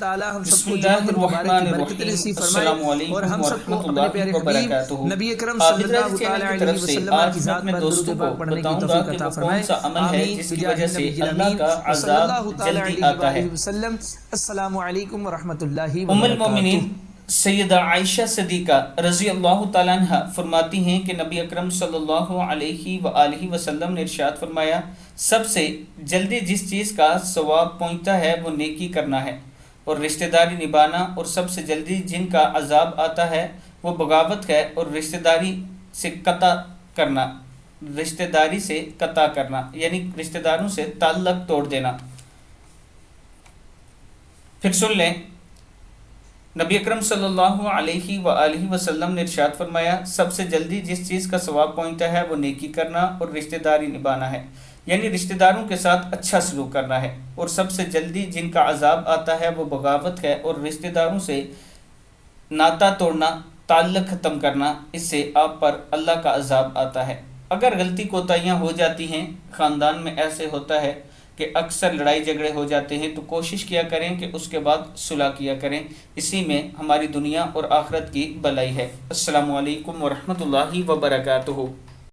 تعالیٰ ہم سب بسم کو اللہ جمعۃ المبارک کی برکت الرحمن نصیب فرمائے السلام اور علیکم ہم سب کو ورحمۃ اپنے اللہ پیارے حبیب وبرکاتہ۔ نبی اکرم آپ صلی حضرات اللہ چینل تعالیٰ کی علیہ طرف سے وسلم آج کی میں ذات اپنے پر درود دوستوں کو پاک پڑھنے کی بتاؤں گا توفیق کہ عطا وہ کون فرمائے، سا عمل ہے آمین جس کی بجاہ وجہ سے النبی اللہ الامین کا وصلی عذاب اللہ تعالیٰ جلدی علیہ آتا ہے۔ وآلہ وسلم۔ السلام علیکم ورحمۃ اللہ ام وبرکاتہ۔ المومنین سیدہ عائشہ صدیقہ رضی اللہ تعالیٰ عنہ فرماتی ہیں کہ نبی اکرم صلی اللہ علیہ وآلہ وسلم نے ارشاد فرمایا، سب سے جلدی جس چیز کا ثواب پہنچتا ہے وہ نیکی کرنا ہے اور رشتہ داری نبھانا، اور سب سے جلدی جن کا عذاب آتا ہے وہ بغاوت ہے اور رشتہ داری سے قطع کرنا یعنی رشتہ داروں سے تعلق توڑ دینا۔ پھر سن لیں، نبی اکرم صلی اللہ علیہ وآلہ وسلم نے ارشاد فرمایا، سب سے جلدی جس چیز کا ثواب پہنچتا ہے وہ نیکی کرنا اور رشتہ داری نبھانا ہے، یعنی رشتہ داروں کے ساتھ اچھا سلوک کرنا ہے، اور سب سے جلدی جن کا عذاب آتا ہے وہ بغاوت ہے اور رشتہ داروں سے ناطہ توڑنا، تعلق ختم کرنا، اس سے آپ پر اللہ کا عذاب آتا ہے۔ اگر غلطی کوتاہیاں ہو جاتی ہیں، خاندان میں ایسے ہوتا ہے کہ اکثر لڑائی جھگڑے ہو جاتے ہیں، تو کوشش کیا کریں کہ اس کے بعد صلح کیا کریں، اسی میں ہماری دنیا اور آخرت کی بھلائی ہے۔ السلام علیکم ورحمۃ اللہ وبرکاتہ۔